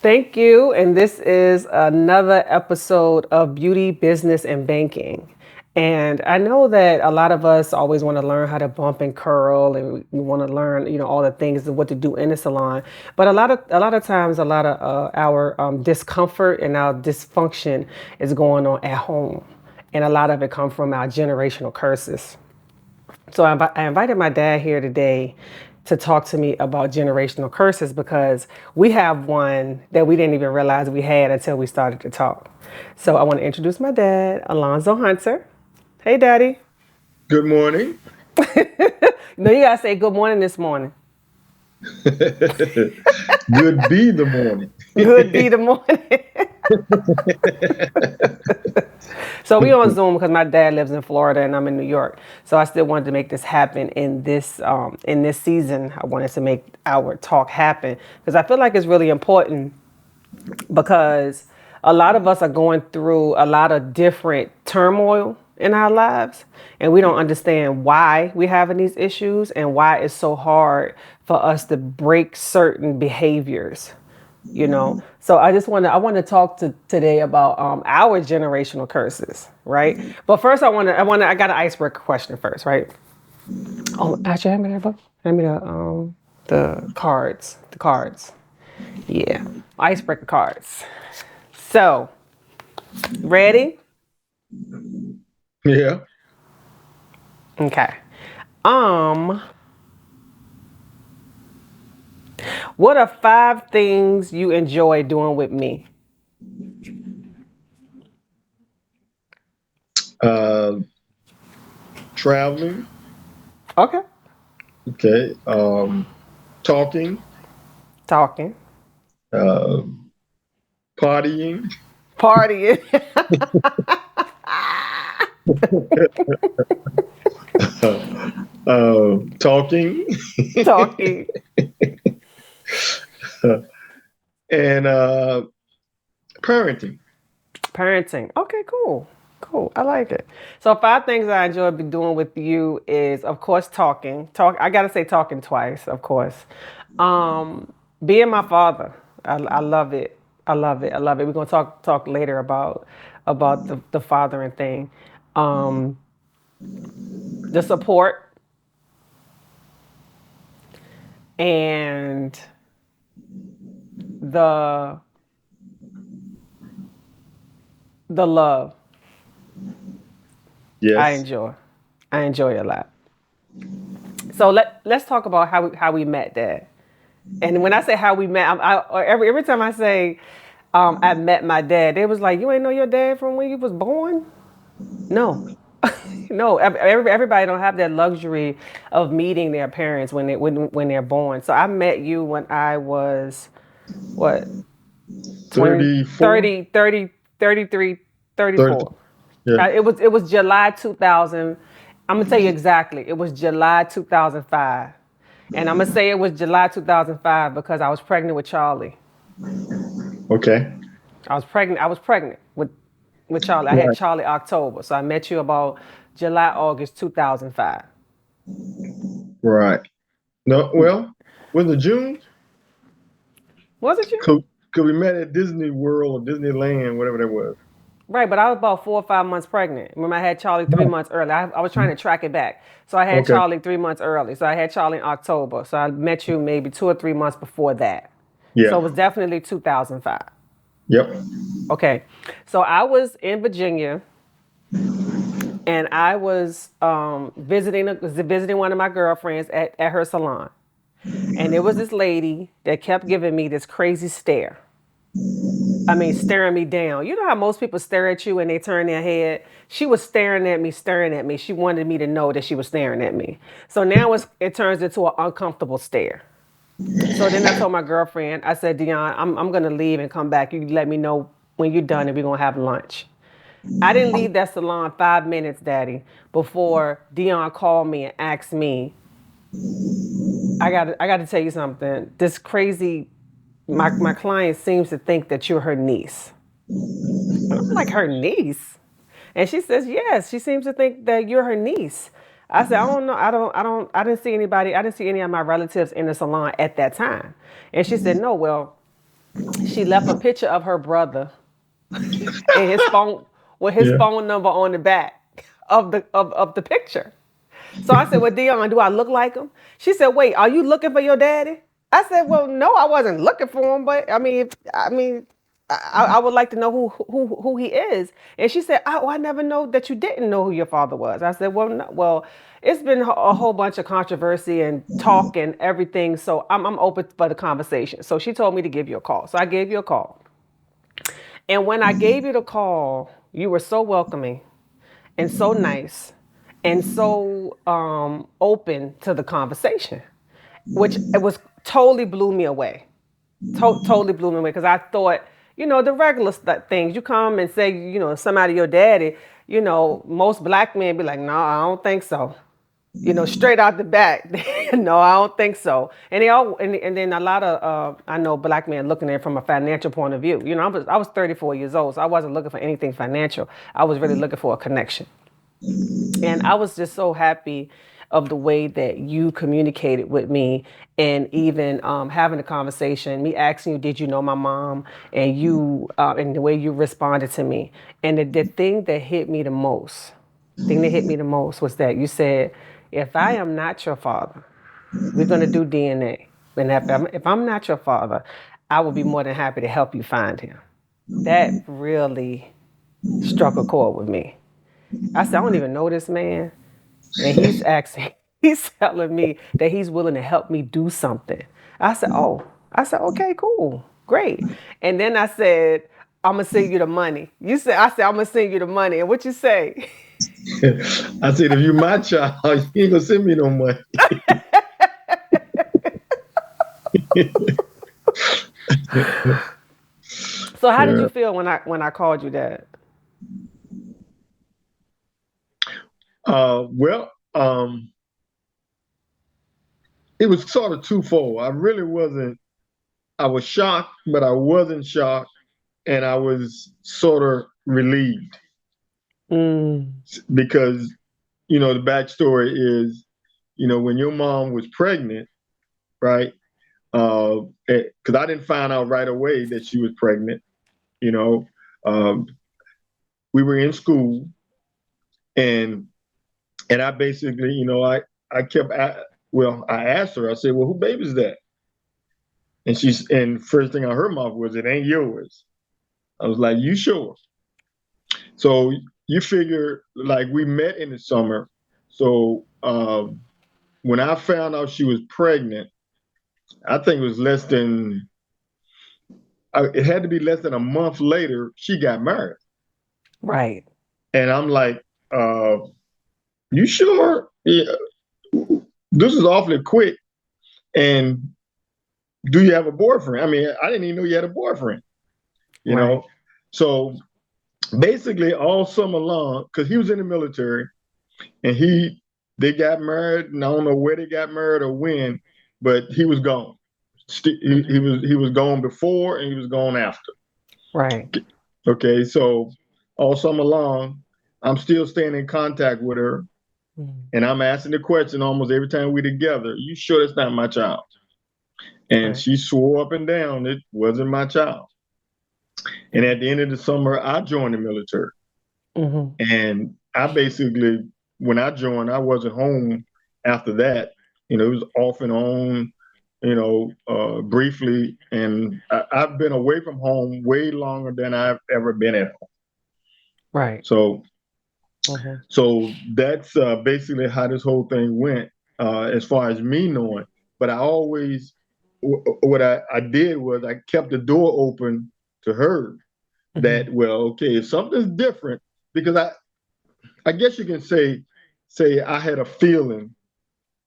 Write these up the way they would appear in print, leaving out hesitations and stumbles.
Thank you. And this is another episode of Beauty, Business, and Banking. And I know that a lot of us always want to learn how to bump and curl, and we want to learn, all the things of what to do in the salon. But a lot of times, a lot of our discomfort and our dysfunction is going on at home, and a lot of it comes from our generational curses. So I invited my dad here today to talk to me about generational curses because we have one that we didn't even realize we had until we started to talk. So I want to introduce my dad, Alonzo Hunter. Hey, Daddy. Good morning. No, you gotta say good morning this morning. Good be the morning. Good be the morning. So we on Zoom because my dad lives in Florida and I'm in New York. So I still wanted to make this happen in this season. I wanted to make our talk happen because I feel like it's really important because a lot of us are going through a lot of different turmoil in our lives and we don't understand why we're having these issues and why it's so hard for us to break certain behaviors. So I want to talk to today about our generational curses, right? But first I got an icebreaker question first, right? Oh, actually, hand me the cards. Yeah, icebreaker cards. So, ready? Yeah. Okay. Um, what are 5 things you enjoy doing with me? Uh, Traveling. Okay. Okay. Talking. Talking. Uh, Partying. Partying. Talking. Talking. And parenting. Parenting. Okay, cool. Cool. I like it. So 5 things I enjoy be doing with you is of course talking. I gotta say talking twice, of course. Being my father. I love it. I love it. I love it. We're gonna talk later about the fathering thing. Um, the support and the the love I Yes. enjoy. I enjoy a lot. So let's talk about how we met, Dad. And when I say how we met, every time I say I met my dad, they was like, "You ain't know your dad from when you was born?" No, no. Everybody don't have that luxury of meeting their parents when they're born. So I met you when I was what 20, 34. 30, 30, 33, 30. 34. Yeah. It was July 2000. I'm gonna tell you exactly. It was July 2005, and I'm gonna say it was July 2005 because I was pregnant with Charlie. Okay. I was pregnant with Charlie. I had Right. Charlie October, so I met you about July August 2005. Right. No. Well, was it June? Was it you? Could we met at Disney World or Disneyland, whatever that was. Right, but I was about 4 or 5 months pregnant. Remember, I had Charlie 3 months early. I was trying to track it back. So I had Okay. Charlie 3 months early. So I had Charlie in October. So I met you maybe 2 or 3 months before that. So Yeah. it was definitely 2005. Yep. Okay. So I was in Virginia and I was visiting one of my girlfriends at her salon. And there was this lady that kept giving me this crazy stare. I mean, staring me down. You know how most people stare at you and they turn their head? She was staring at me, staring at me. She wanted me to know that she was staring at me. So now it turns into an uncomfortable stare. So then I told my girlfriend, I said, Dion, I'm going to leave and come back. You let me know when you're done and we're going to have lunch. I didn't leave that salon 5 minutes, Daddy, before Dion called me and asked me, I got to tell you something. This crazy, my client seems to think that you're her niece. And I'm like, her niece? And she says, yes, she seems to think that you're her niece. I said, I don't know. I didn't see anybody. I didn't see any of my relatives in the salon at that time. And she said, no, well, She left a picture of her brother and his phone with his Yeah. phone number on the back of the picture. So I said, "Well, Dion, do I look like him?" She said, "Wait, are you looking for your daddy?" I said, "Well, no, I wasn't looking for him, but I would like to know who he is." And she said, "Oh, I never know that you didn't know who your father was." I said, "Well, no, well, it's been a whole bunch of controversy and talk and everything, so I'm open for the conversation." So she told me to give you a call, so I gave you a call. And when I gave you the call, you were so welcoming and so nice and so open to the conversation, which it was totally blew me away. Totally blew me away because I thought, the regular things. You come and say, somebody your daddy, most black men be like, no, I don't think so. Straight out the back. No, I don't think so. And they all, and then a lot of, I know black men looking at it from a financial point of view. I was 34 years old, so I wasn't looking for anything financial. I was really looking for a connection. And I was just so happy of the way that you communicated with me, and even having a conversation, me asking you, did you know my mom? And you, and the way you responded to me. And the thing that hit me the most, was that you said, if I am not your father, we're going to do DNA. And if I'm not your father, I will be more than happy to help you find him. That really struck a chord with me. I said, I don't even know this man. And he's asking, he's telling me that he's willing to help me do something. I said, oh, okay, cool, great. And then I said, I'm gonna send you the money. I said, I'm gonna send you the money. And what you say? I said, if you my child, you ain't gonna send me no money. So how did you Yeah. feel when I called you that? Well, it was sort of twofold. I really wasn't. I was shocked, but I wasn't shocked, and I was sort of relieved Mm, because the backstory is, when your mom was pregnant, right? Because I didn't find out right away that she was pregnant. You know, um, we were in school, and I basically, I kept, well, I asked her. I said, "Well, who baby's that?" And first thing out of her mouth was, "It ain't yours." I was like, "You sure?" So you figure, like, we met in the summer. So when I found out she was pregnant, I think it was it had to be less than a month later, she got married. right. And I'm like, uh, "You sure? Yeah, this is awfully quick. And do you have a boyfriend?" I mean, I didn't even know you had a boyfriend, you Right. know? So basically, all summer long, because he was in the military, and they got married, and I don't know where they got married or when, but he was gone. Hmm. He was gone before, and he was gone after. Right. Okay, so all summer long, I'm still staying in contact with her, Mm, and I'm asking the question almost every time we together. "You sure it's not my child?" And right. she swore up and down it wasn't my child. And at the end of the summer, I joined the military. Hmm. And I basically, when I joined, I wasn't home after that. It was off and on, briefly. And I've been away from home way longer than I've ever been at home. Right. So, Hmm. so that's basically how this whole thing went, as far as me knowing. But I always, what I did was I kept the door open to her Hmm. that, well, okay, if something's different, because I guess you can say I had a feeling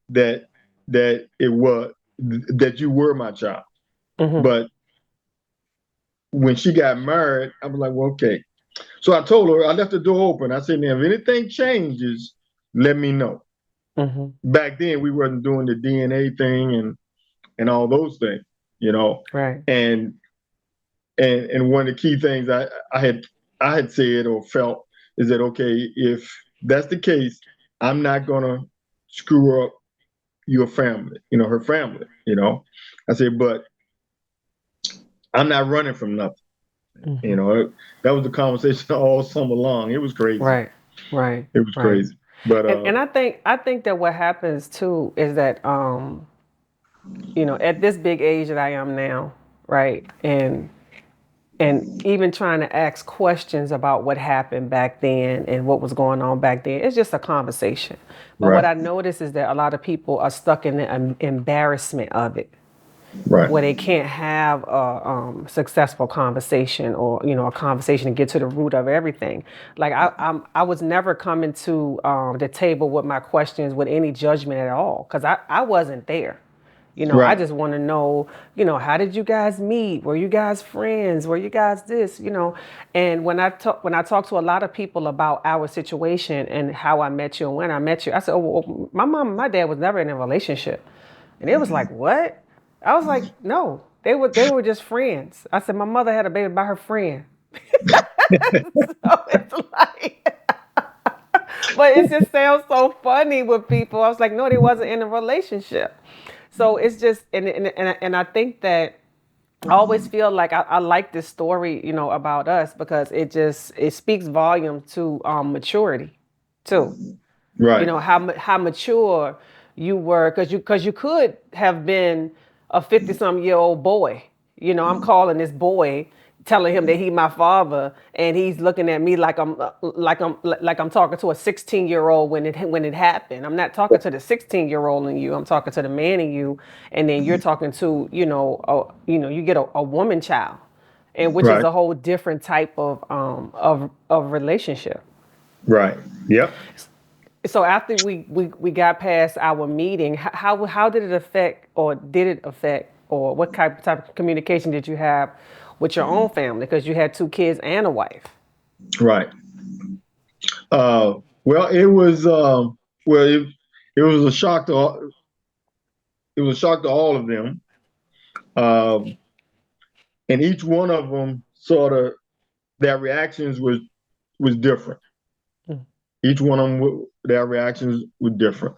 that it was that you were my child. Hmm. But when she got married, I was like, well, okay. So I told her, I left the door open. I said, now if anything changes, let me know. Hmm. Back then we wasn't doing the DNA thing and all those things, you know. Right. And one of the key things I had said or felt is that, okay, if that's the case, I'm not gonna screw up your family, her family. I said, but I'm not running from nothing. You Hmm. know, that was the conversation all summer long. It was crazy. Right. Right. It was Right. crazy. But And I think that what happens too is that at this big age that I am now, right? And even trying to ask questions about what happened back then and what was going on back then, it's just a conversation. But what right, I notice is that a lot of people are stuck in the embarrassment of it, right, where they can't have a successful conversation, or a conversation and get to the root of everything. Like I was never coming to the table with my questions with any judgment at all, because I wasn't there. I right, just want to know, how did you guys meet? Were you guys friends? Were you guys this? And when I talk to a lot of people about our situation and how I met you and when I met you, I said, oh, well, my mom and my dad was never in a relationship. And it was like, what? I was like, no, they were just friends. I said, my mother had a baby by her friend. So it's like, but it just sounds so funny with people. I was like, no, they wasn't in a relationship. So it's just, and I think that I always feel like I like this story, about us, because it speaks volume to maturity, too. right, How mature you were, because you could have been a 50-some-year-old boy. I'm calling this boy, telling him that he my father, and he's looking at me like I'm talking to a 16-year-old when it happened. I'm not talking to the 16-year-old in you. I'm talking to the man in you, and then you're talking to you get a woman child, and which is right, a whole different type of relationship. right. Yep. So after we got past our meeting, how did it affect, or did it affect, or what type of communication did you have with your own family? Because you had two kids and a wife. Right. Well, it was a shock to all of them, um, and each one of them sort of their reactions was different. Mm. Each one of them, their reactions were different.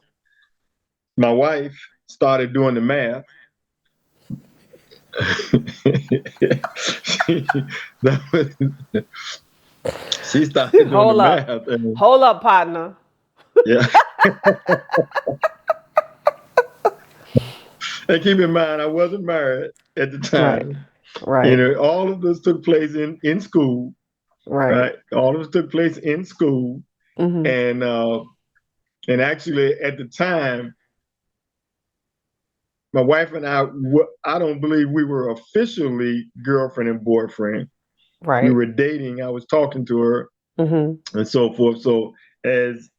My wife started doing the math. she, that was, she started doing the Hold up, math, and hold up, partner. yeah. And keep in mind, I wasn't married at the Right, time. right, All of this took place in school, right. right? All of this took place in school, Hmm. and actually at the time, my wife and I don't believe we were officially girlfriend and boyfriend. We Right. were dating. I was talking to her Hmm. and so forth. So as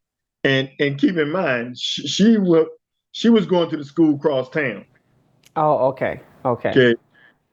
and keep in mind, she was going to the school across town. Oh, okay, okay. Okay,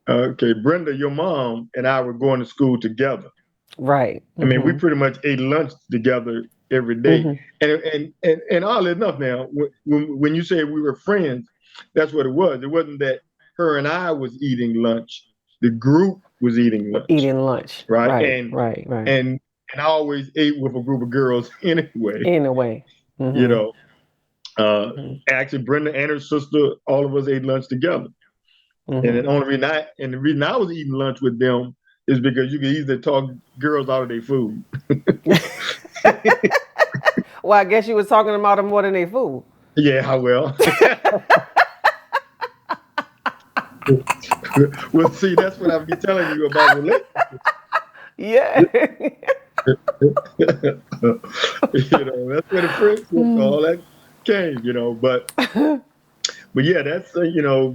okay. Brenda, your mom and I were going to school together. Right. I mean, we Hmm. pretty much ate lunch together every day. Hmm. And oddly enough, now when you say we were friends, that's what it was. It wasn't that her and I was eating lunch. The group was eating lunch, Eating lunch. right? Right, right, right. And I always ate with a group of girls anyway. Anyway. You Hmm. know, uh, Hmm. actually, Brenda and her sister, all of us ate lunch together. And Hmm. the reason I was eating lunch with them is because you could easily talk girls out of their food. Well, I guess you was talking about them more than they food. Yeah, well, well, see, that's what I'll be telling you about relationships. Yeah. That's where the friendship, all that came. But yeah,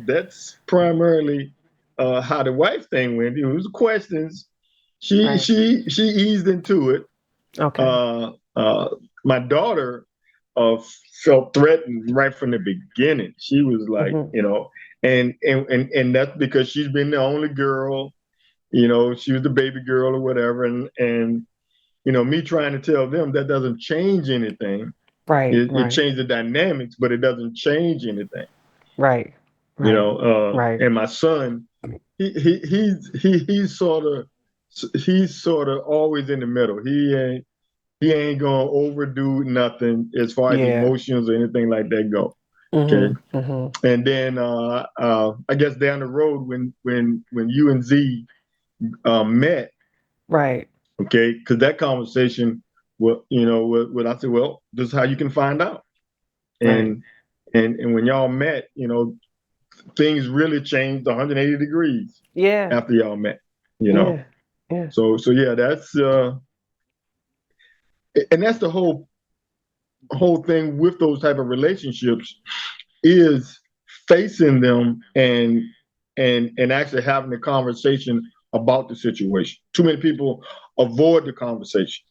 that's primarily how the wife thing went. It was questions. She Right. she she eased into it. Okay. Uh, uh, my daughter uh, felt threatened right from the beginning. She was like, Hmm. and that's because she's been the only girl. She was the baby girl or whatever, and me trying to tell them that doesn't change anything. Right. It Right. changed the dynamics, but it doesn't change anything. Right. Right. Right. And my son, he's sort of always in the middle. He ain't gonna overdo nothing as far as Yeah. emotions or anything like that go. Okay. Mm-hmm. And then I guess down the road when you and Z met, Right. okay, because that conversation, well, what I said, well, this is how you can find out. Right. And and when y'all met, things really changed 180 degrees Yeah. after y'all met. You know, Yeah. Yeah. so yeah, that's and that's the whole thing with those type of relationships is facing them and actually having a conversation about the situation. Too many people avoid the conversation.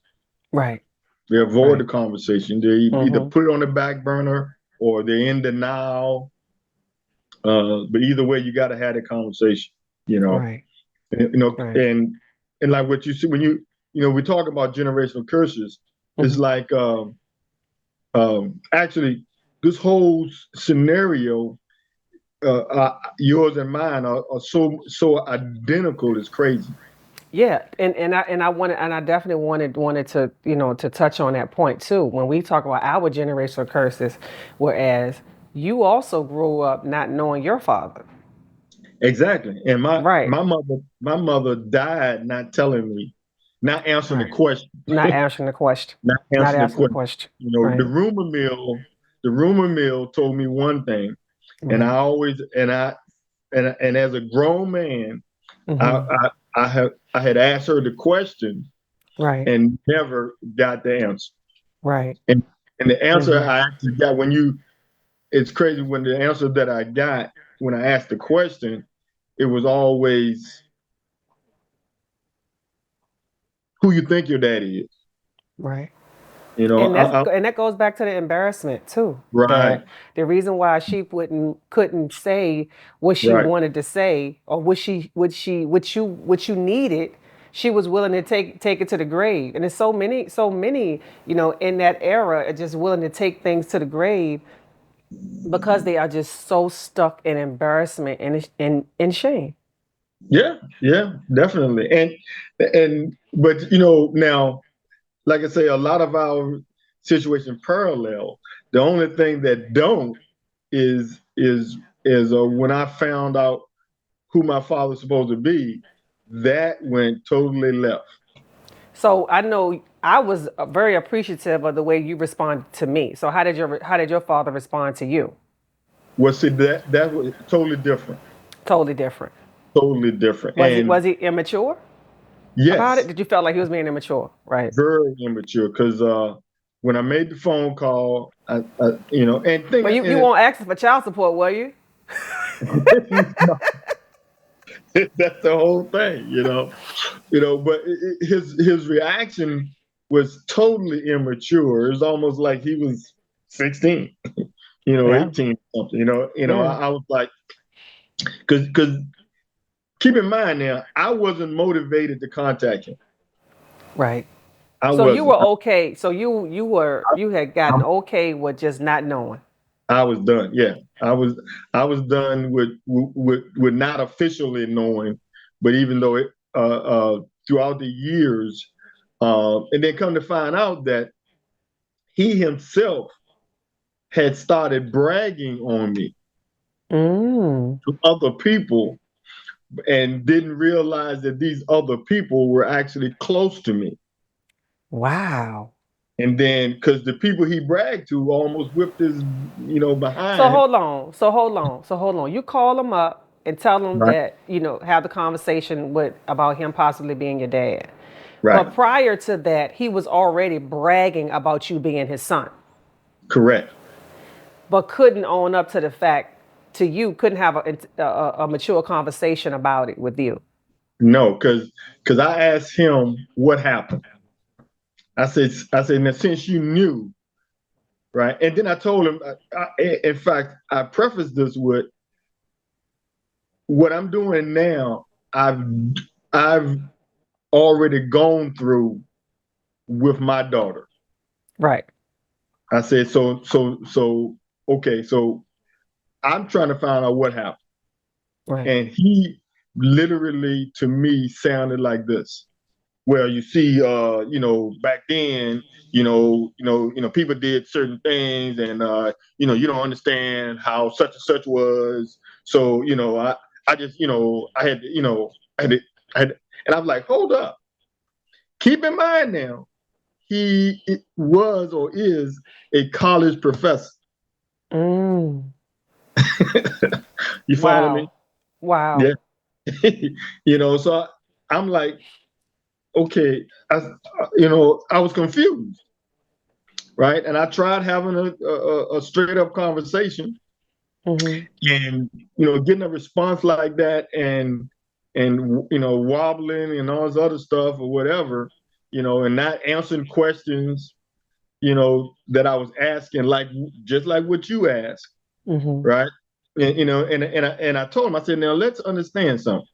Right. They avoid the Right. conversation. They either Mm-hmm. put it on the back burner or they're in denial. But either way, you got to have the conversation. You know, Right. and, Right. and like what you see when we talk about generational curses. It's Mm-hmm. like actually this whole scenario, yours and mine are so identical. It's crazy. Yeah, and I wanted and I definitely wanted to to touch on that point too when we talk about our generational curses, whereas you also grew up not knowing your father. Exactly. And my Right. my mother my mother died not telling me, not answering the Right. question, Not answering the question. not Not answering the asking the question. question. The Right. rumor mill told me one thing, and I Right. always and as a grown man, I Mm-hmm. I, I had asked her the question Right. and never got the answer. Right. And and the answer Mm-hmm. I actually got it's crazy when the answer that I got when I asked the question, it was always who you think your daddy is. Right. You know, And that goes back to the embarrassment too. right, That the reason why she wouldn't couldn't say what she right. wanted to say or what you needed, she was willing to take it to the grave. And there's so many, in that era are just willing to take things to the grave because they are just so stuck in embarrassment and shame. Yeah, yeah, definitely. And but now, like I say, a lot of our situation parallel. The only thing that don't is when I found out who my father's supposed to be, that went totally left. So I know I was very appreciative of the way you responded to me. So how did your father respond to you? Well, see, that was totally different, Totally different. totally different. Was he And was he immature about it? yes, Did you feel like he was being immature? Right. very immature because when I made the phone call, and thing, Well, you and won't ask for child support, will you? that's the whole thing, But his reaction was totally immature. It was almost like he was 16, Yeah. 18 something. Yeah. I was like, because keep in mind now, I wasn't motivated to contact him. Right. I So you were wasn't. okay. So you had I, gotten okay with just not knowing. I was done. Yeah, I was done with not officially knowing, but even though it throughout the years, and then come to find out that he himself had started bragging on me Mm. to other people and didn't realize that these other people were actually close to me. Wow. And then because the people he bragged to almost whipped his So behind. hold on. So hold on. So hold on. You call them up and tell them Right, that, have the conversation with about him possibly being your dad. right, But prior to that, he was already bragging about you being his son, correct. but couldn't own up to the fact to you, couldn't have a mature conversation about it with you. No, because I asked him what happened. I said, now since you knew, right? And then I told him, in fact, I prefaced this with what I'm doing now. I've already gone through with my daughter. Right. I said, so okay, so I'm trying to find out what happened. Right. And he literally to me sounded like this. well, you see, back then, people did certain things, and you don't understand how such and such was. So, I just, I had, I had, I had, and I'm like, hold up, keep in mind now, he was or is a college professor. Mm. You follow me? Wow. Wow. Yeah. So I'm like, okay, I was confused, right? And I tried having a straight up conversation, Mm-hmm. and getting a response like that, and wobbling and all this other stuff or whatever, and not answering questions, that I was asking, like just like what you asked, Mm-hmm. right? And I told him, I said, now let's understand something.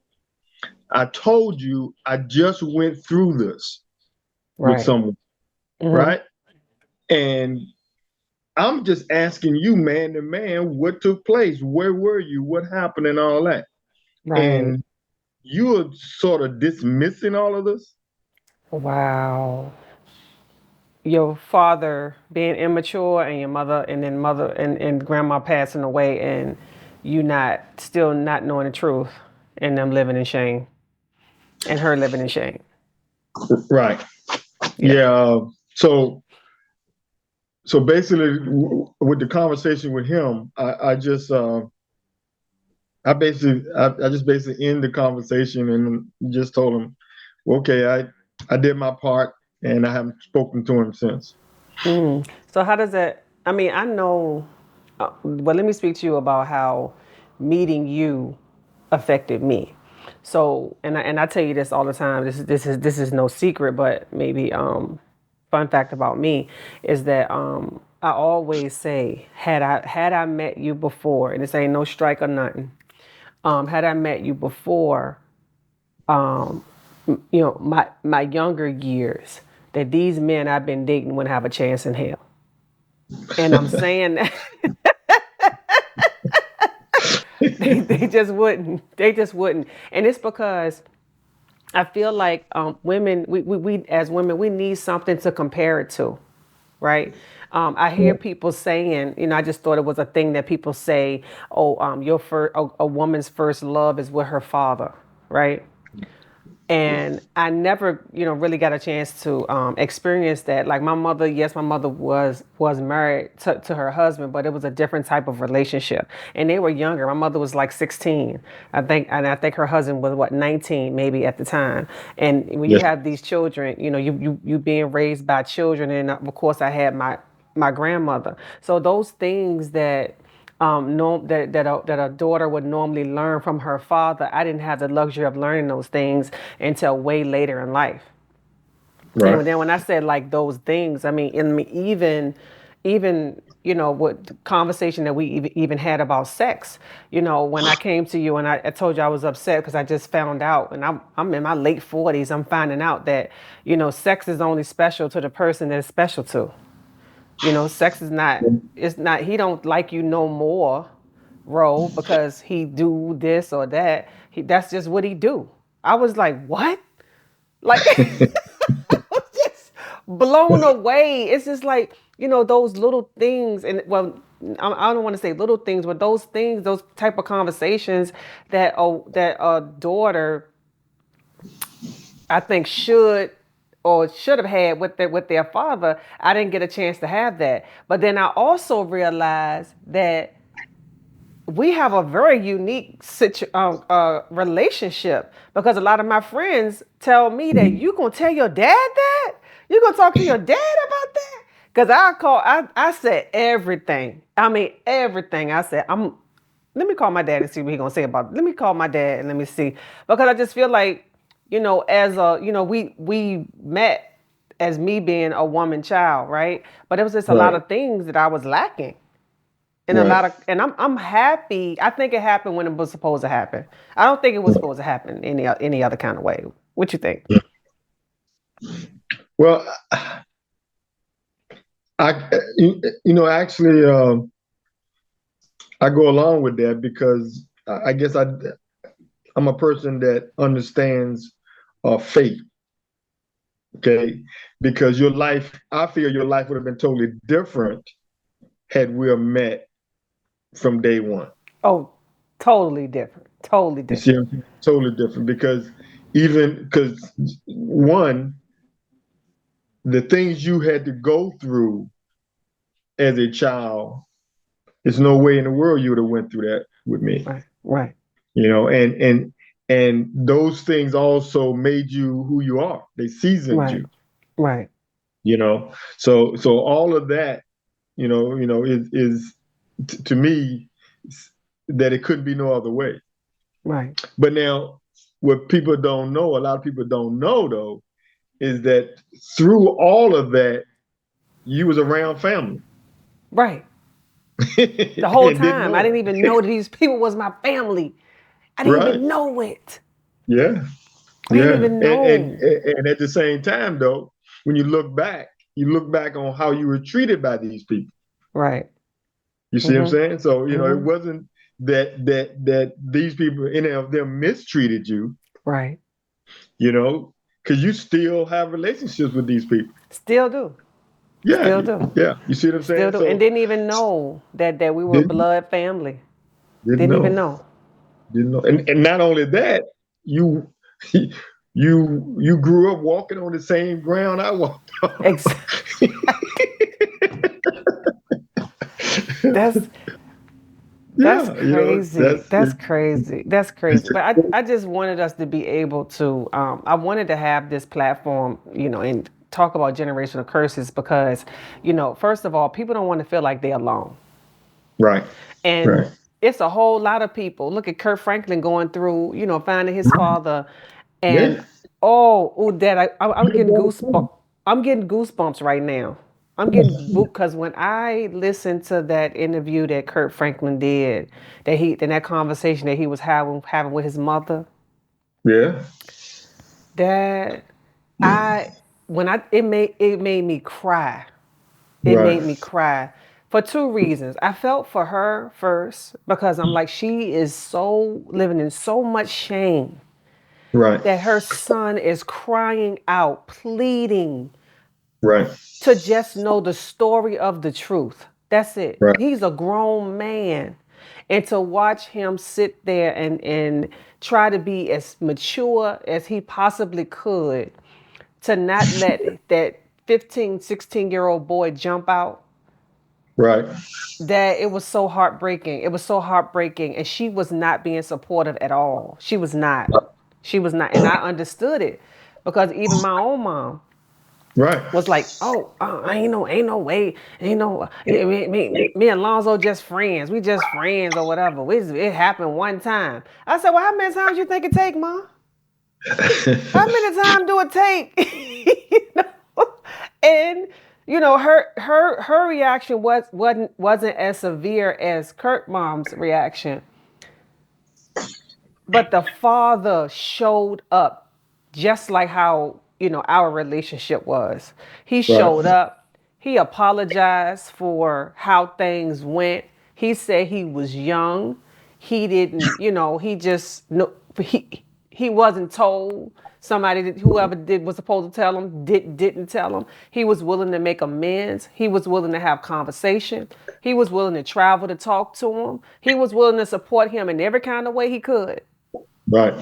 I told you I just went through this with Right. someone, Mm-hmm. right? And I'm just asking you, man to man, what took place? Where were you? What happened and all that? Right. And you are sort of dismissing all of this. Wow. Your father being immature and your mother and then mother and grandma passing away and you not still not knowing the truth and them living in shame and her living in shame. Right. Yeah. Yeah. So basically, with the conversation with him, I just basically end the conversation and just told him, well, okay, I did my part, and I haven't spoken to him since. Mm. So how does that? I mean, I know. Well, let me speak to you about how meeting you affected me. So, and I tell you this all the time. This is no secret, but maybe fun fact about me is that I always say had I met you before, and this ain't no strike or nothing. Had I met you before, my younger years, that these men I've been dating wouldn't have a chance in hell. And I'm saying that they just wouldn't. They just wouldn't. And it's because I feel like women, we as women, we need something to compare it to, right? I hear people saying, I just thought it was a thing that people say, oh, your first, a woman's first love is with her father, right? And I never, really got a chance to experience that. Like my mother, yes, my mother was married to her husband, but it was a different type of relationship, and they were younger. My mother was like 16, I think, and I think her husband was what 19 maybe at the time. And when you Yes. have these children, you being raised by children, and of course I had my grandmother. So those things that that a daughter would normally learn from her father. I didn't have the luxury of learning those things until way later in life. Right. And then when I said like those things, I mean, even what the conversation that we even had about sex. When I came to you and I told you I was upset because I just found out, and I'm in my late 40s. I'm finding out that sex is only special to the person that it's special to. Sex is not. It's not. He don't like you no more, Ro, because he do this or that. That's just what he do. I was like, what? Like, I was just blown away. It's just like those little things, and well, I don't want to say little things, but those things, those type of conversations that a daughter I think should have had with their father. I didn't get a chance to have that. But then I also realized that we have a very unique relationship, because a lot of my friends tell me that you gonna tell your dad that you gonna talk to your dad about that, because I said everything. I mean everything. I said let me call my dad and see what he gonna say about it. Let me call my dad and let me see, because I just feel like as a we met as me being a woman child, right? But it was just a lot Right. of things that I was lacking. And a Right. lot of, and I'm happy. I think it happened when it was supposed to happen. I don't think it was supposed to happen any other kind of way. What you think? Well, actually, I go along with that because I guess I'm a person that understands faith, Okay, because your life, I feel your life would have been totally different had we met from day one. Oh, totally different. Totally You see, different. what I'm saying? Totally different because even because one, the things you had to go through as a child, there's no way in the world you would have went through that with me. Right. Right. You know, and those things also made you who you are. They seasoned Right. you. Right. You know, so all of that, is to me that it couldn't be no other way. Right. But now, what people don't know, a lot of people don't know though, is that through all of that, you was around family Right. The whole and didn't time, I know didn't even it. know that these people was my family. I didn't Right? even know it. Yeah, I didn't yeah. even And know. and at the same time, though, when you look back on how you were treated by these people. Right. You see what I'm Mhm. saying? So it Mhm. wasn't that these people, any of them, mistreated you. Right. You know, because you still have relationships with these people. Still do. Yeah, Still do. yeah. You see what I'm Still saying? do. And So didn't even know that we were didn't blood family. didn't Didn't even know, know. didn't know, and not only that, you you grew up walking on the same ground I walked on. Exactly. That's That's Yeah, crazy. that's That's it. crazy. That's crazy. But I just wanted us to be able to, I wanted to have this platform, and talk about generational curses because, first of all, people don't want to feel like they're alone. Right, And right. it's a whole lot of people. Look at Kurt Franklin going through, finding his father. And Yeah. oh, Dad, I'm getting goosebumps. I'm getting goosebumps right now. I'm getting because when I listened to that interview that Kurt Franklin did, in that conversation that he was having with his mother, Yeah. that I when I it made me cry. It Right. made me cry for two reasons. I felt for her first because I'm like, she is so living in so much shame Right. that her son is crying out, pleading Right. to just know the story of the truth. That's it. Right. He's a grown man. And to watch him sit there and try to be as mature as he possibly could, to not let that 15, 16-year-old boy jump out, Right. that it was so heartbreaking. It was so heartbreaking. And she was not being supportive at all. She was not. She was not. And I understood it because even my own mom Right. was like, "Oh, ain't no way, ain't no, yeah, me and Lonzo just friends. We just friends or whatever. It happened one time." I said, "Well, how many times you think it take, Mom? How many times do it take?" you know? And her reaction wasn't as severe as Kurt mom's reaction, but the father showed up just like how, our relationship was. He showed Right. up. He apologized for how things went. He said he was young. He didn't, he just no he wasn't told. Whoever did was supposed to tell him didn't tell him. He was willing to make amends. He was willing to have conversation. He was willing to travel to talk to him. He was willing to support him in every kind of way he could. Right.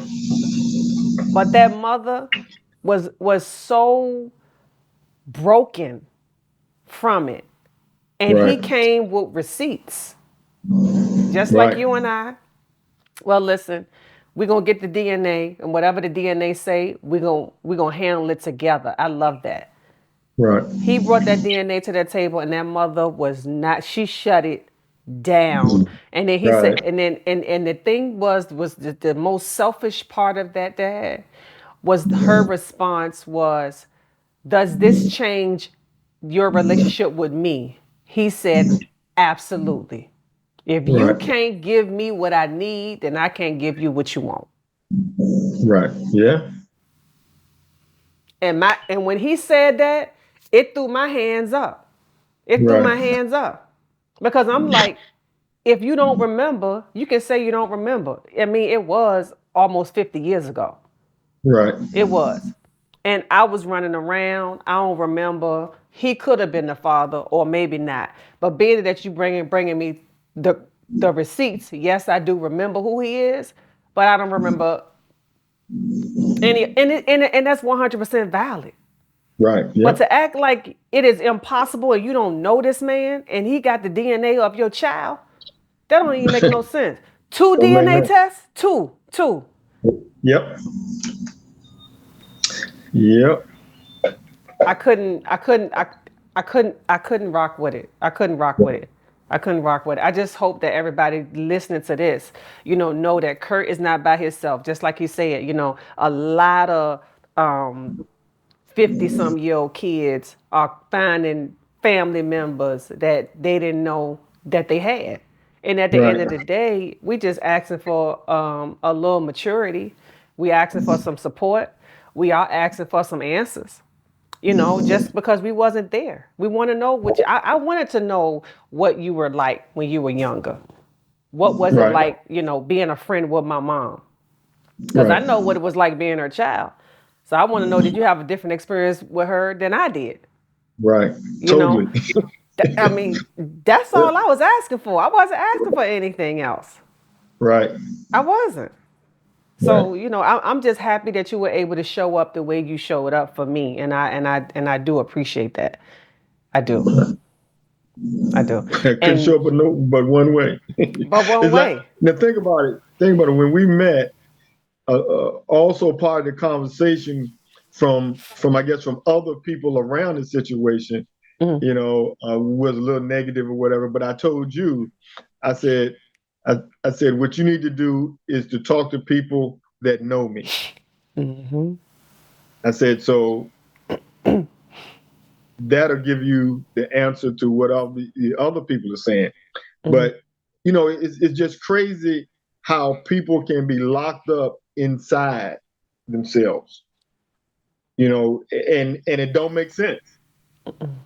But that mother was so broken from it. And he Right. came with receipts, just like Right. you and I. Well, listen, we're gonna get the DNA, and whatever the DNA say, we're gonna handle it together. I love that. Right. He brought that DNA to that table, and that mother was not. She shut it down. And then he said, Right. and the thing was the most selfish part of that, Dad, was her response was, "Does this change your relationship with me?" He said, "Absolutely. If you Right. can't give me what I need, then I can't give you what you want." Right. Yeah. And when he said that, it threw my hands up. It threw my Right. hands up. Because I'm like, if you don't remember, you can say you don't remember. I mean, it was almost 50 years ago. Right. It was. and I was running around. I don't remember. He could have been the father, or maybe not. But being that you bringing me the the receipts, yes, I do remember who he is, but I don't remember any. And that's 100% valid. Right. But Yep. to act like it is impossible and you don't know this man and he got the DNA of your child, that don't even make no sense. Two Don't make DNA no. tests, two. Yep. Yep. I couldn't, I couldn't, I couldn't rock with it. I couldn't rock with it. I couldn't rock with it. I just hope that everybody listening to this, know that Kurt is not by himself. Just like he said, a lot of 50 some year old kids are finding family members that they didn't know that they had. And at the end Right. of the day, we just asking for a little maturity. We asking for some support. We are asking for some answers. Just because we wasn't there. We want to know I wanted to know what you were like when you were younger. What was it Right. like, being a friend with my mom? Because I Right. know what it was like being her child. So I want to know, did you have a different experience with her than I did? Right. You know, Totally. I mean, that's all I was asking for. I wasn't asking for anything else. Right. I wasn't. Right. So I'm just happy that you were able to show up the way you showed up for me, and I do appreciate that. I do. I do. Couldn't And show up but one way. but one It's like, way. now think about it. Think about it. When we met, also part of the conversation from I guess from other people around the situation, Mhm. was a little negative or whatever. But I told you, I said, I said, what you need to do is to talk to people that know me. Mhm. I said, so that'll give you the answer to what all the other people are saying. Mhm. But it's just crazy how people can be locked up inside themselves, and it don't make sense.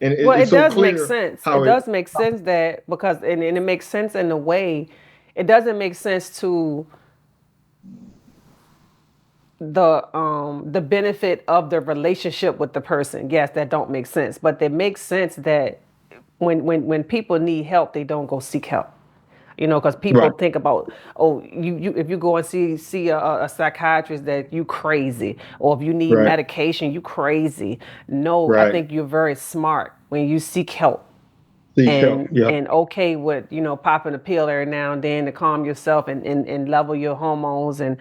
And Well, it's it so does make clear sense. It how it does make sense that because and it makes sense in a way. It doesn't make sense to the benefit of the relationship with the person. Yes, that don't make sense, but it makes sense that when people need help, they don't go seek help. Because people right, think about, oh, you if you go and see a psychiatrist, that you crazy, or if you need right, medication, you crazy. No, I right. think you're very smart when you seek help, Seek help. and Yeah, and okay with popping a pill every now and then to calm yourself and level your hormones and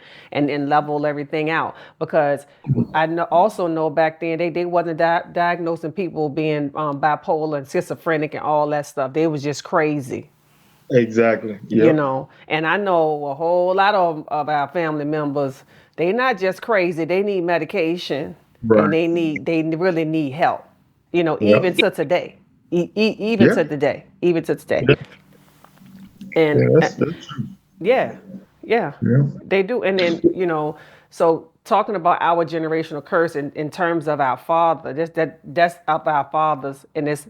level everything out, because I also know back then they wasn't diagnosing people being bipolar and schizophrenic and all that stuff. They was just crazy. exactly. Yep. And I know a whole lot of our family members, they not just crazy, they need medication, and Right. they really need help, Yep. even to today. Even Yeah. to today, even to today. Yeah. And Yeah. That's true. yeah, yeah, Yeah. they do. And then, so talking about our generational curse in terms of our father, that's of our fathers, and it's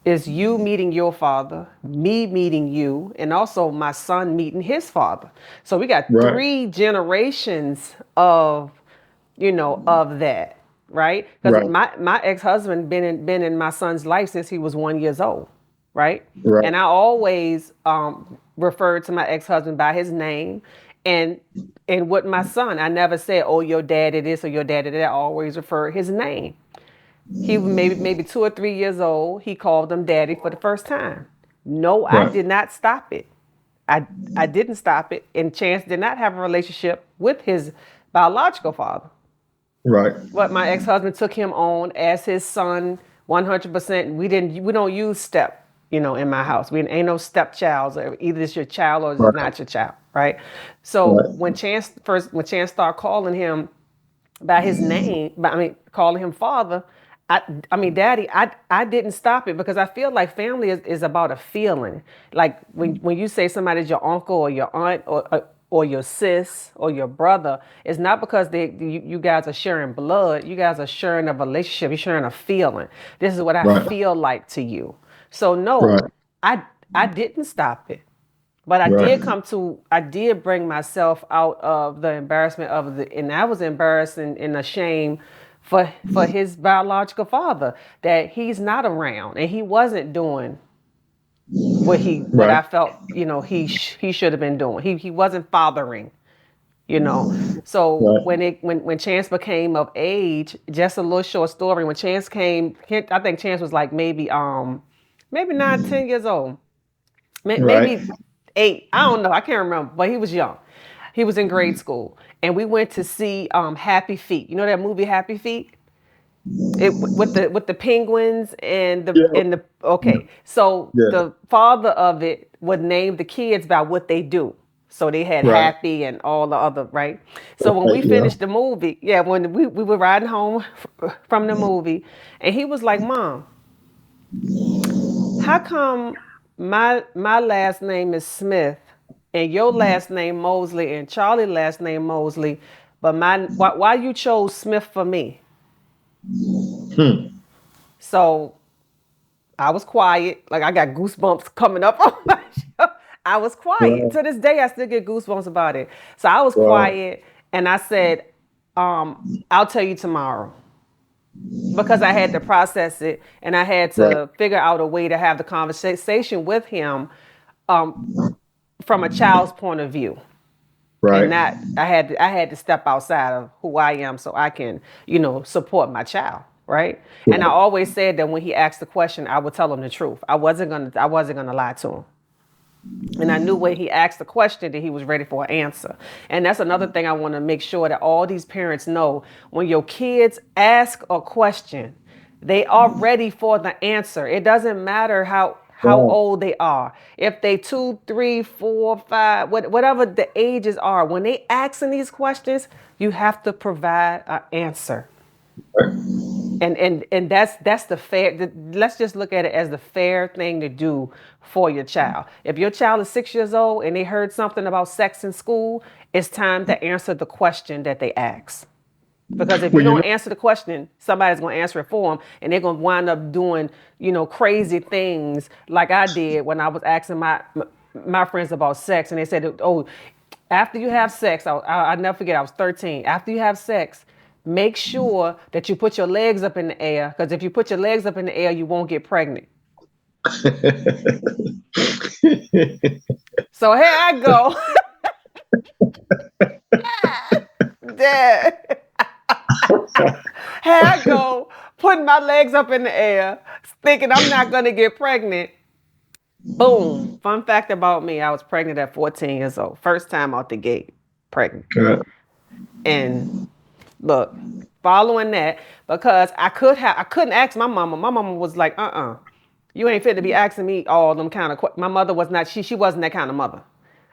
is you meeting your father, me meeting you, and also my son meeting his father. So we got Right. three generations of that, right? Because Right. my ex husband been in my son's life since he was 1 years old, right? Right. And I always referred to my ex husband by his name, and with my son, I never said, "Oh, your daddy this or your daddy that." I always referred his name. He was maybe 2 or 3 years old. He called him daddy for the first time. No, I Right. did not stop it. I didn't stop it. And Chance did not have a relationship with his biological father. Right. But my ex husband took him on as his son 100%. We don't use step, in my house. We ain't no stepchilds. Either it's your child or it's Right. not your child, right? So Right. when Chance started calling him by his name, calling him father. I, I mean, daddy, I didn't stop it because I feel like family is about a feeling. Like when you say somebody's your uncle or your aunt or your sis or your brother, it's not because you guys are sharing blood. You guys are sharing a relationship. You're sharing a feeling. This is what I Right. feel like to you. So no, Right. I I didn't stop it. But Right. I did bring myself out of the embarrassment of and I was embarrassed and ashamed for his biological father, that he's not around and he wasn't doing what Right. I felt, he should have been doing. He wasn't fathering, you know. So Right. when Chance became of age, just a little short story. When Chance came, I think Chance was like maybe 9, 10 years old, Right. maybe 8. I don't know. I can't remember, but he was young. He was in grade school, and we went to see Happy Feet. You know that movie Happy Feet? With the penguins and the Yeah. and the okay. So Yeah. the father of it would name the kids by what they do. So they had Right. Happy and all the other, right? So when Right. we Yeah. finished the movie, yeah, when we were riding home from the movie, and he was like, "Mom, how come my last name is Smith and your last name Mosley and Charlie last name Mosley, but why you chose Smith for me?" Hmm. So I was quiet. Like I got goosebumps coming up on my show. I was quiet. Wow. To this day, I still get goosebumps about it. So I was Wow. quiet and I said, I'll tell you tomorrow. Because I had to process it and I had Right. to figure out a way to have the conversation with him um, from a child's point of view. And Right. not I had to step outside of who I am so I can, support my child, right? And I Right. always said that when he asked the question, I would tell him the truth. I wasn't gonna lie to him. And I knew when he asked the question that he was ready for an answer. And that's another thing I want to make sure that all these parents know. When your kids ask a question, they are ready for the answer. It doesn't matter how Wow. old they are. If they 2, 3, 4, 5, whatever the ages are, when they asking these questions, you have to provide an answer. Right. And that's the fair. Let's just look at it as the fair thing to do for your child. If your child is 6 years old and they heard something about sex in school, it's time to answer the question that they ask. Because if you Well, don't answer the question, somebody's going to answer it for them, and they're going to wind up doing, crazy things like I did when I was asking my friends about sex, and they said, "Oh, after you have sex, I never forget. I was 13. After you have sex, make sure that you put your legs up in the air, because if you put your legs up in the air, you won't get pregnant." So here I go, Dad. Here I go, putting my legs up in the air, thinking I'm not gonna get pregnant. Boom. Fun fact about me, I was pregnant at 14 years old. First time out the gate, pregnant. Right. And look, following that, because I couldn't ask my mama. My mama was like, you ain't fit to be asking me all them kind of my mother was not, she wasn't that kind of mother.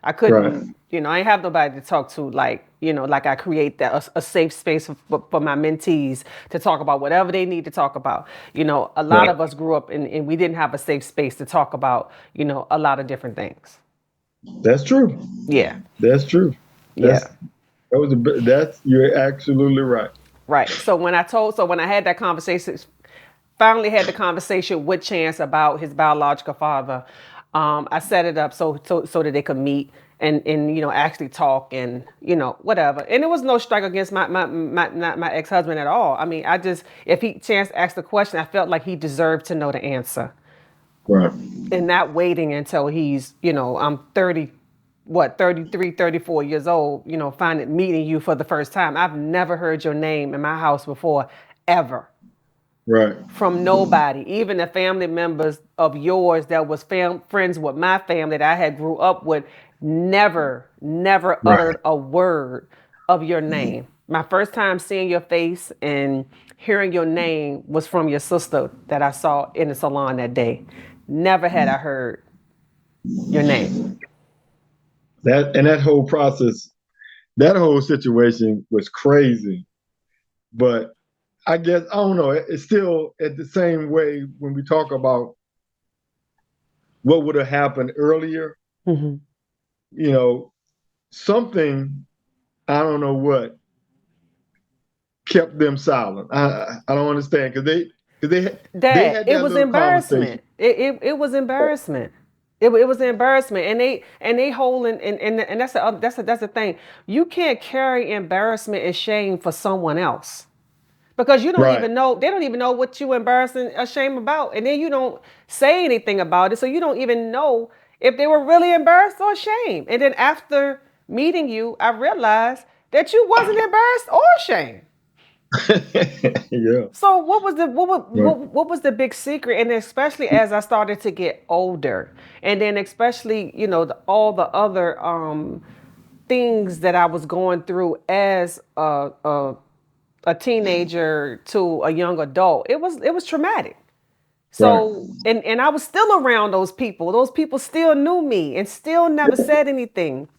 I Right. couldn't, I ain't have nobody to talk to like, like I create that a safe space for my mentees to talk about whatever they need to talk about. A lot Right. of us grew up and we didn't have a safe space to talk about, a lot of different things. That's true. Yeah. That's true. That's Yeah. that's you're absolutely right. Right. So when I had that conversation, finally had the conversation with Chance about his biological father, I set it up so that they could meet and actually talk and whatever. And it was no strike against my ex-husband at all. I mean, I just, if he Chance asked the question, I felt like he deserved to know the answer Right. and not waiting until he's, I'm 30, 33, 34 years old, finding meeting you for the first time. I've never heard your name in my house before, ever, Right. from nobody. Even the family members of yours that was friends with my family that I had grew up with, never Right. uttered a word of your name. My first time seeing your face and hearing your name was from your sister that I saw in the salon that day. Never had I heard your name. That whole process, that whole situation was crazy. But I guess I don't know. It's still at the same way when we talk about what would have happened earlier. Mm-hmm. You know, something I don't know what kept them silent. I don't understand because they That had it that was little conversation. embarrassment. It was embarrassment. It was embarrassment, and they holding and that's the thing. You can't carry embarrassment and shame for someone else, because you don't Right. even know, they don't even know what you embarrassing or ashamed about, and then you don't say anything about it, so you don't even know if they were really embarrassed or ashamed. And then after meeting you, I realized that you wasn't embarrassed or ashamed. Yeah. So what was the Right. what was the big secret? And especially as I started to get older, and then especially all the other things that I was going through as a teenager to a young adult, it was traumatic. Right. So and I was still around those people. Those people still knew me and still never said anything.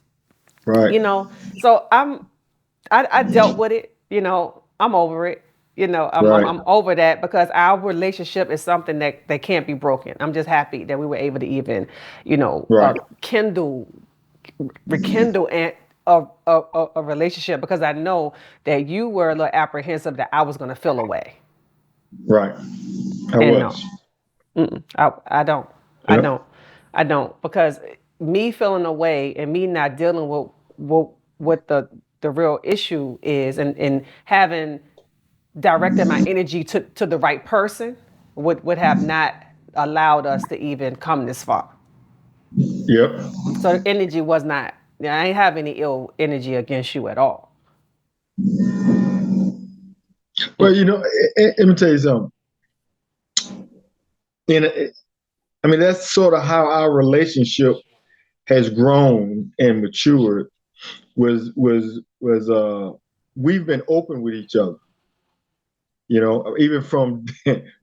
Right. You know, so I dealt with it. I'm over it. I'm, Right. I'm over that because our relationship is something that can't be broken. I'm just happy that we were able to even, Right. kindle, rekindle and a relationship, because I know that you were a little apprehensive that I was going to feel away. Right. I And no, was. I don't. I Yep. don't. I don't, because me feeling away and me not dealing with what the real issue is, and having directed my energy to the right person would have not allowed us to even come this far. Yep. So the energy was not. I ain't have any ill energy against you at all. Well, Mm. let me tell you something. And I mean, that's sort of how our relationship has grown and matured. Was we've been open with each other. Even from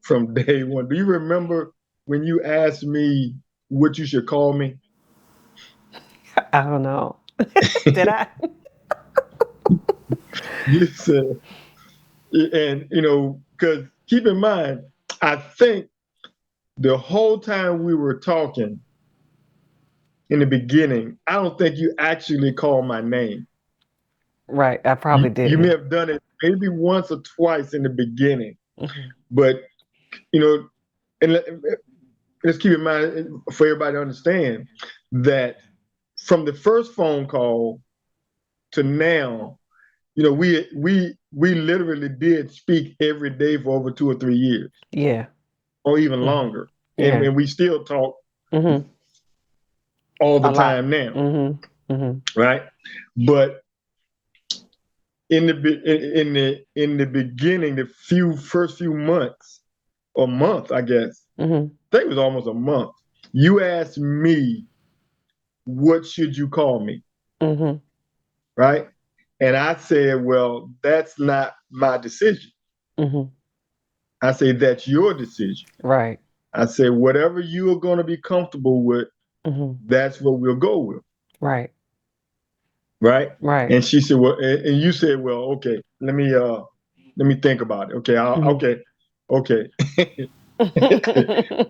from day one. Do you remember when you asked me what you should call me? I don't know. Did I? You said, and because keep in mind, I think the whole time we were talking in the beginning, I don't think you actually called my name. Right. I You, probably you may didn't. have done it maybe once or twice in the beginning, Hmm. but you know, and let's keep in mind for everybody to understand that from the first phone call to now, we literally did speak every day for over 2 or 3 years, Yeah. or even Hmm. longer, and, Yeah. and we still talk Hmm. all the A lot. time now, Hmm. Hmm. right? But in the beginning, the first few months or month, I guess, Hmm. I think it was almost a month. You asked me, "What should you call me?" Hmm. Right? And I said, "Well, that's not my decision." Hmm. I say, "That's your decision." Right. I said, "Whatever you are going to be comfortable with, Hmm. that's what we'll go with." Right. Right? Right. And she said, "Well," and you said, "Well, okay, let me think about it." Okay, Hmm. okay, okay.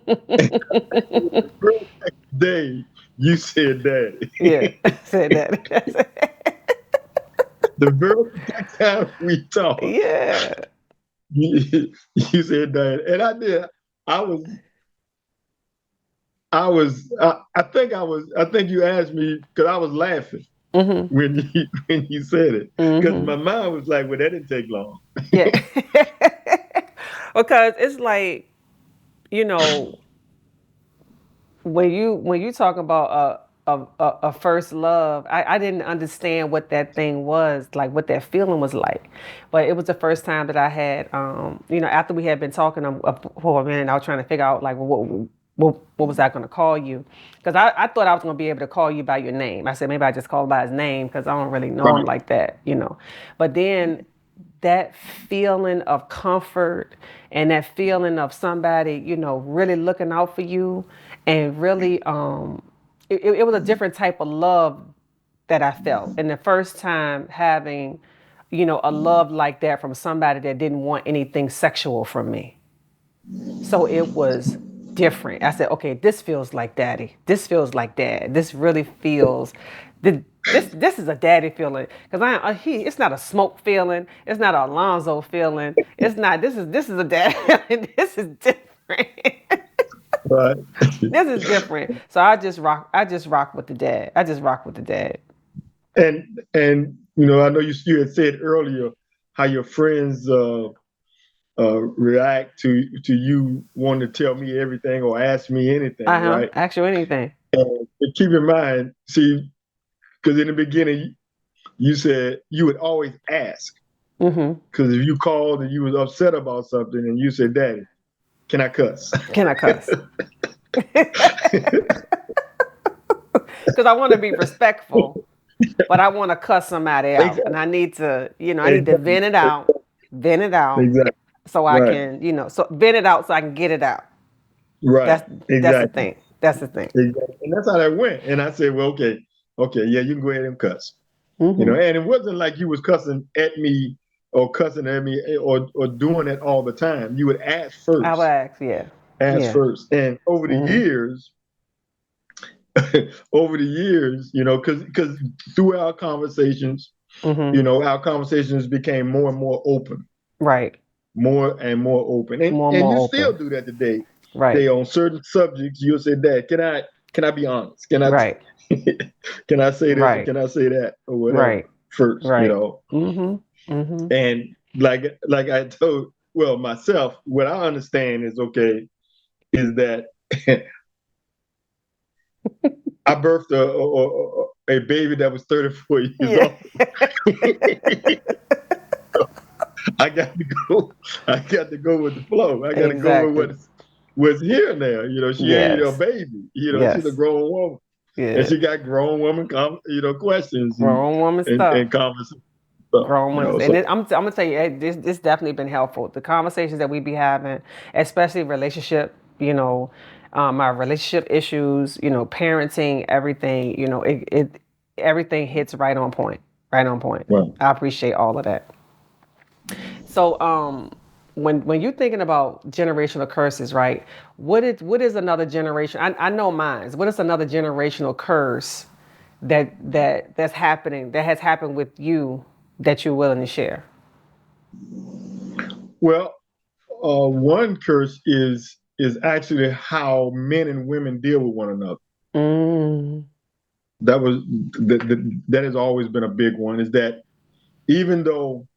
The very next day, you said daddy. Yeah. Said that. The very next time we talked, Yeah. you said daddy. And I did. I was, I think you asked me because I was laughing Hmm. when you said it. Because Hmm. my mind was like, well, that didn't take long. Yeah. Because it's like, you know, when you talk about a first love, I didn't understand what that thing was like, what that feeling was like, but it was the first time that I had, after we had been talking for a minute, I was trying to figure out like, what was I going to call you? Because I thought I was going to be able to call you by your name. I said maybe I just call by his name because I don't really know him Right. like that. But then that feeling of comfort and that feeling of somebody, really looking out for you, and really, it was a different type of love that I felt. And the first time having, a love like that from somebody that didn't want anything sexual from me. So it was different. I said, okay, this feels like daddy. This feels like dad. This really feels, this is a daddy feeling. Because it's not a Smoke feeling. It's not an Alonzo feeling. It's not. This is a dad feeling. This is different. Right. This is different. So I just rock. I just rock with the dad. I just rock with the dad. And I know you had said earlier how your friends react to you wanting to tell me everything or ask me anything, right? Ask you anything. But keep in mind, see, because in the beginning you said you would always ask. Mm-hmm. Because if you called and you was upset about something and you said, "Daddy, can I cuss?" Can I cuss? Because I want to be respectful, but I want to cuss somebody out, and Exactly. I need to, I need to Exactly. vent it out, Exactly. so I Right. can, so vent it out so I can get it out. Right. That's the Exactly. thing. That's the thing. Exactly. And that's how that went. And I said, well, okay, okay, yeah, you can go ahead and cuss. Mm-hmm. And it wasn't like you was cussing at me or cussing at me or doing it all the time. You would I would ask, yeah, ask yeah. first. And Mm-hmm. over the years, because through our conversations, Mm-hmm. our conversations became more and more open, Right. more and more open. And More and and more you still open. do that today. Right. They on certain subjects, you'll say, Dad, can I be honest? Right. Can I say this or Right. can I say that or whatever Right. first, Right. Mm-hmm. Mm-hmm. And like I told well myself, what I understand is okay, is that I birthed a baby that was 34 years Yeah. old. I got to go. I got to go with the flow. I got to go with Exactly. what's here now. She ain't a Yes. baby. She's a Yes. grown woman, and Yeah. she got grown woman, questions Grown woman stuff. and conversation stuff. Grown ones, and So I'm gonna tell you, this definitely been helpful. The conversations that we be having, especially relationship, our relationship issues, parenting, everything, everything hits right on point, right on point. right. I appreciate all of that. So, when you're thinking about generational curses, right? What is another generation? I know mine's. What is another generational curse that's happening that has happened with you that you're willing to share? Well, one curse is actually how men and women deal with one another. Mm, That was that has always been a big one. Is that even though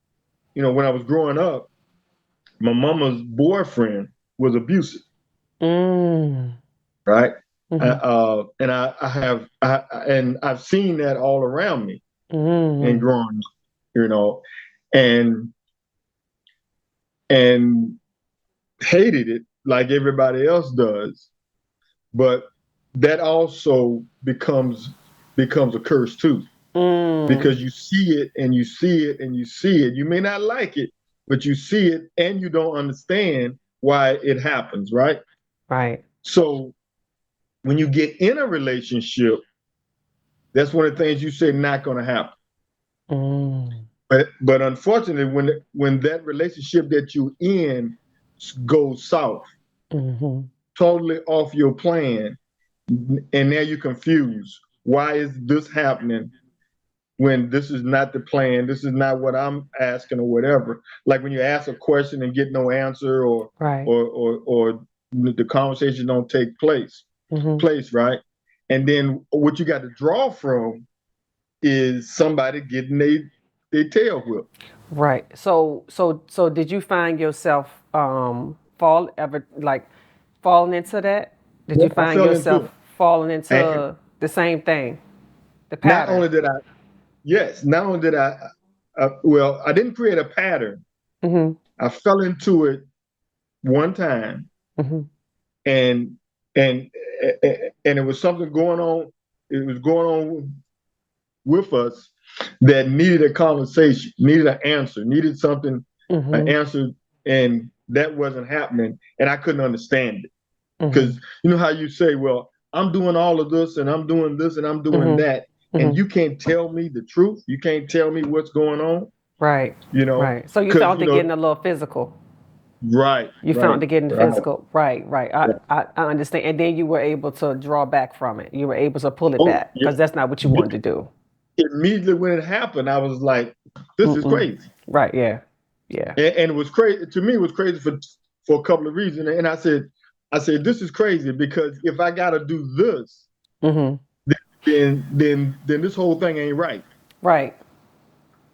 when I was growing up, my mama's boyfriend was abusive, mm, right? mm-hmm, And and I've seen that all around me and mm-hmm, growing, you know, and and hated it like everybody else does. But that also becomes a curse too, mm, because you see it and you see it and you see it. You may not like it, but you see it and you don't understand why it happens, right? right. So when you get in a relationship, that's one of the things you say not going to happen. Mm, But unfortunately, when that relationship that you in goes south, mm-hmm, totally off your plan, and now you're confused. Why is this happening when this is not the plan? This is not what I'm asking or whatever. Like when you ask a question and get no answer, right. or the conversation don't take Mm-hmm, right? And then what you got to draw from is somebody getting they tail whipped. right. So did you find yourself falling into that? Did Yeah, you I find fell into yourself it. falling And into the same thing, the not pattern? only did I, yes, not only did well, I didn't create a pattern. Mm-hmm, I fell into it one time, mm-hmm, and and and it was something going on. It was going on with us that needed a conversation, needed an answer, needed something, an mm-hmm, answer, and that wasn't happening, and I couldn't understand it. mm-hmm, Because you know how you say, well, I'm doing all of this and I'm doing this and I'm doing mm-hmm, that, and mm-hmm. you can't tell me the truth. You can't tell me what's going on, Right, you know, right. So you because found it getting a little physical. right, You found right, it getting right, physical. Right, right. I, right. I, I understand. And then you were able to draw back from it. You were able to pull it Oh, back yeah. because that's not what you wanted to do. Immediately when it happened, I was like, this is Mm-mm. crazy. Right, yeah. Yeah. And it was crazy to me. It was crazy for a couple of reasons. And I said, this is crazy because if I got to do this, Mm-hmm. then this whole thing ain't right. Right,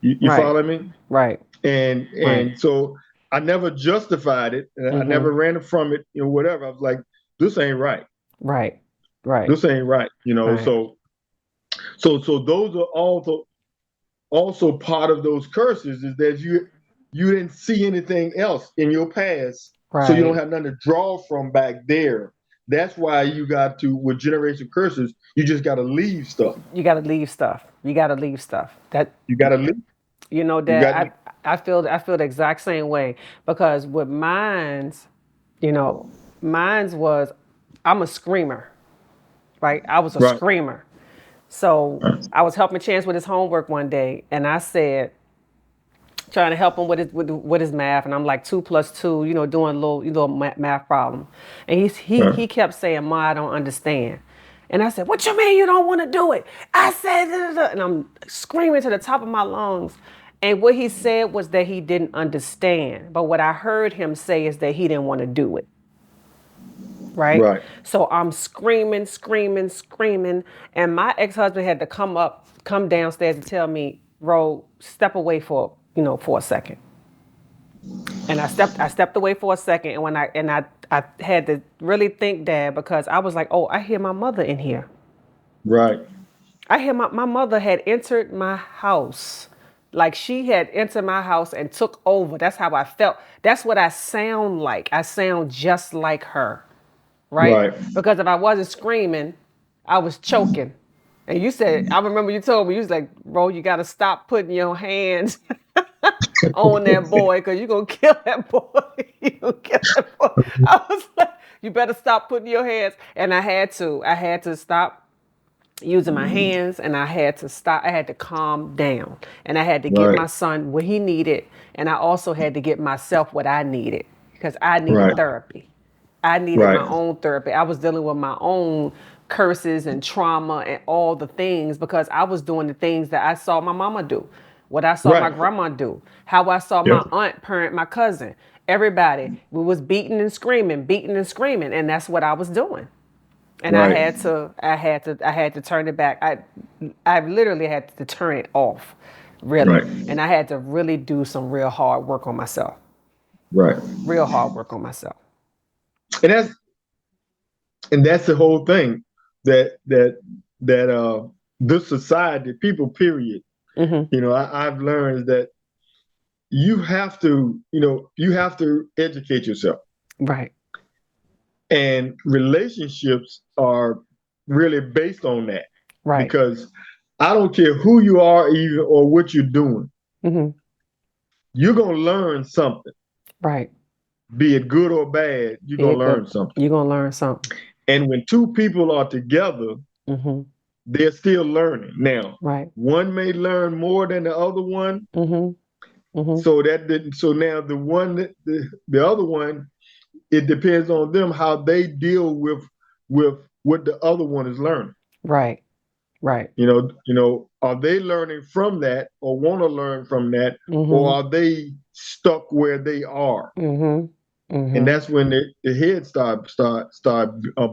You right, follow me? right, And right. and so. I never justified it, and I Mm-hmm. never ran from it, whatever. I was like, this ain't right. Right. Right. This ain't right, Right. So those are also part of those curses is that you didn't see anything else in your past, so you don't Right. have nothing to draw from back there. That's why you got to with generation curses, you just got to leave stuff. You got to leave stuff. You got to leave stuff. That You got to leave. You Dad, got to I feel the exact same way because with mine's, you know, mine's was I'm a screamer, right? I was a right, screamer. So right, I was helping Chance with his homework one day, and I said, trying to help him with his math, and I'm like 2 plus 2, doing a little math problem, and he right, kept saying, "Ma, I don't understand," and I said, "What you mean you don't want to do it?" I said, "Da, da, da," and I'm screaming to the top of my lungs, and what he said was that he didn't understand, but what I heard him say is that he didn't want to do it. Right? right, So I'm screaming, screaming, screaming, and my ex-husband had to come downstairs and tell me, "Ro, step away for a second." And I stepped away for a second, and I had to really think, Dad, because I was like, "Oh, I hear my mother in here. right, I hear my mother had entered my house." Like she had entered my house and took over. That's how I felt. That's what I sound like. I sound just like her, right? right, Because if I wasn't screaming, I was choking. And you said, I remember you told me, you was like, "Bro, you got to stop putting your hands on that boy because you're going to kill that boy." You gonna kill that boy. I was like, "You better stop putting your hands." And I had to. I had to stop using my hands, and I had to stop. I had to calm down, and I had to get right, my son what he needed, and I also had to get myself what I needed because I needed right, therapy. I needed right, my own therapy. I was dealing with my own curses and trauma and all the things because I was doing the things that I saw my mama do, what I saw my right. grandma do, how I saw Yep. my aunt parent my cousin. Everybody, we was beating and screaming, and that's what I was doing. And Right, I had to turn it back. I literally had to turn it off, really. right, And I had to really do some real hard work on myself. right. Real hard work on myself. And that's the whole thing that this society, people, period. Mm-hmm. I've learned that you have to educate yourself, Right. and relationships are really based on that Right. because I don't care who you are even or what you're doing, Mm-hmm. you're gonna learn something, Right. be it good or bad. You're Be gonna it good. learn something. You're gonna learn something. And when two people are together, Mm-hmm. they're still learning. Now, Right. one may learn more than the other one, Mm-hmm. Mm-hmm. so that didn't. So now the other one, it depends on them how they deal with what the other one is learning. Right. Right. Are they learning from that or want to learn from that, or Mm-hmm. are they stuck where they are? Mm-hmm. And Mm-hmm. that's when the heads start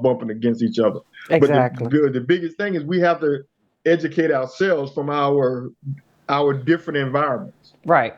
bumping against each other. But Exactly. the biggest thing is we have to educate ourselves from our different environments. Right.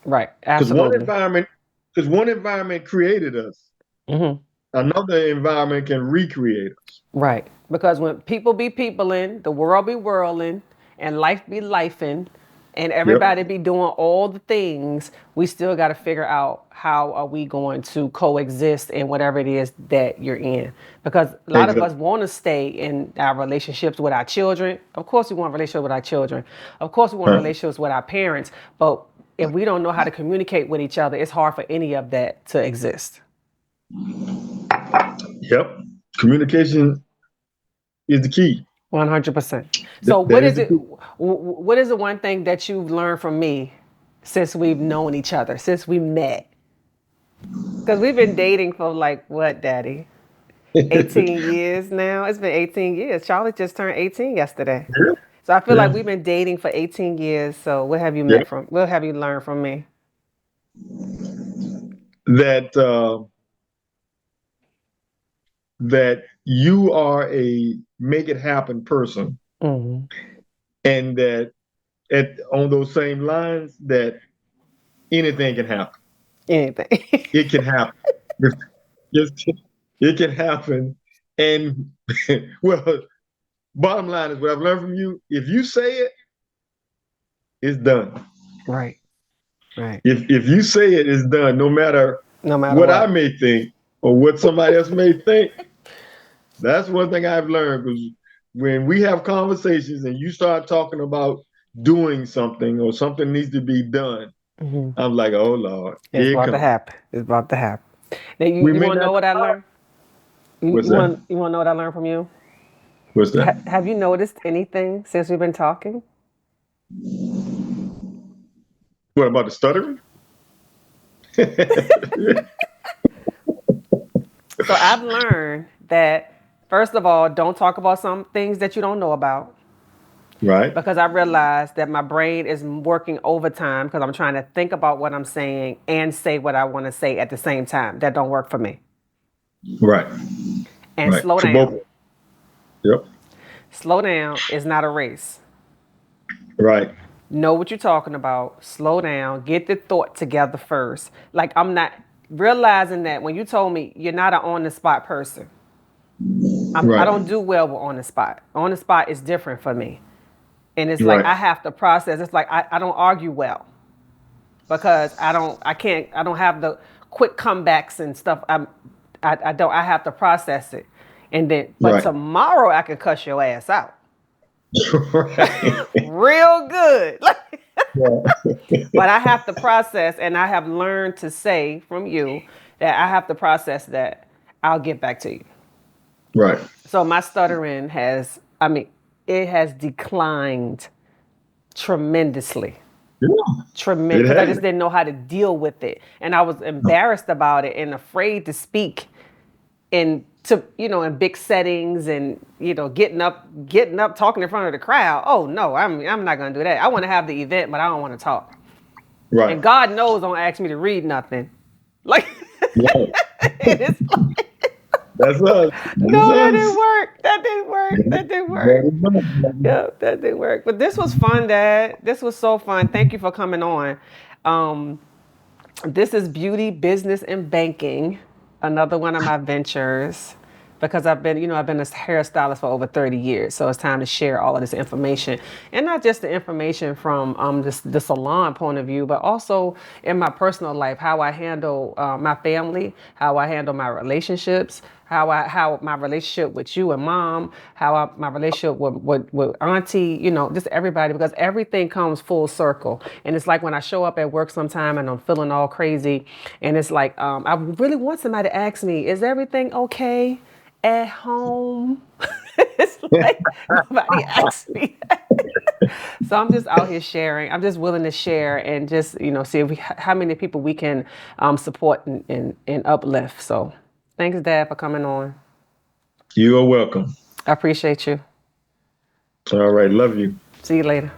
Right. Because one Absolutely. environment, because one environment created us, Mm-hmm. another environment can recreate us. Right. Because when people be peopling, the world be whirling, and life be lifing, and Yep. everybody be doing all the things, we still got to figure out how are we going to coexist in whatever it is that you're in. Because a lot of Exactly. us want to stay in our relationships with our children. Of course, we want a relationship with our children. Of course, we want Right. relationships with our parents. But if we don't know how to communicate with each other, it's hard for any of that to exist. Yep. Communication is the key. 100%. So That what is is the it? key. What is the one thing that you've learned from me since we've known each other, since we met? Because we've been dating for like what, Daddy? 18 years now. It's been 18 years. Charlotte just turned 18 yesterday. Yeah. So I feel like Yeah. we've been dating for 18 years. So what have you Yeah. met from? What have you learned from me? That that you are a make it happen person, Hmm. and that on those same lines that anything can happen. Anything. It can happen. Just- it can happen. And well, bottom line is what I've learned from you. If you say it, it's done. Right. Right. If you say it, it's done. No matter No matter what I what. may think or what somebody else may think. That's one thing I've learned because when we have conversations and you start talking about doing something or something needs to be done, Hmm. I'm like, oh Lord, It's here it about to comes. happen. It's about to happen. Now you, We you may want to not. know what I learned? You, What's you that? want you want to know what I learned from you? What's that? Have you noticed anything since we've been talking? What about the stuttering? So I've learned that first of all, don't talk about some things that you don't know about Right, because I realized that my brain is working overtime because I'm trying to think about what I'm saying and say what I want to say at the same time. That don't work for me. right, And right. slow For both. down. Yep. Slow down is not a race. Right, Know what you're talking about. Slow down. Get the thought together first. Like I'm not realizing that when you told me you're not an on the spot person. I right, don't do well with on the spot. On the spot is different for me. And it's like right, I have to process. It's like I don't argue well because I don't have the quick comebacks and stuff. I don't I have to process it. And then but right, tomorrow I can cuss your ass out. right. Real good. Yeah. But I have to process and I have learned to say from you that I have to process that I'll get back to you. Right. So my stuttering has I mean, it has declined tremendously. Yeah, Tremendous it because I has. just didn't know how to deal with it, and I was embarrassed about it and afraid to speak in to in big settings and getting up talking in front of the crowd. Oh no, I'm not gonna do that. I want to have the event, but I don't want to talk. Right. And God knows don't ask me to read nothing. Like Right. it's like That's us. That's no, that didn't us. work. That didn't work. That didn't That work. is us. Yeah, that didn't work. But this was fun, Dad. This was so fun. Thank you for coming on. Um, This is beauty, business, and banking. Another one of my ventures because I've been a hairstylist for over 30 years. So it's time to share all of this information. And not just the information from the salon point of view, but also in my personal life, how I handle my family, how I handle my relationships, how my relationship with you and mom, my relationship with auntie, just everybody, because everything comes full circle. And it's like when I show up at work sometime and I'm feeling all crazy, and it's like I really want somebody to ask me, is everything okay at home? It's like nobody asks me that. So I'm just out here sharing. I'm just willing to share and just see if how many people we can support and uplift. So thanks, Dad, for coming on. You are welcome. I appreciate you. All right. Love you. See you later.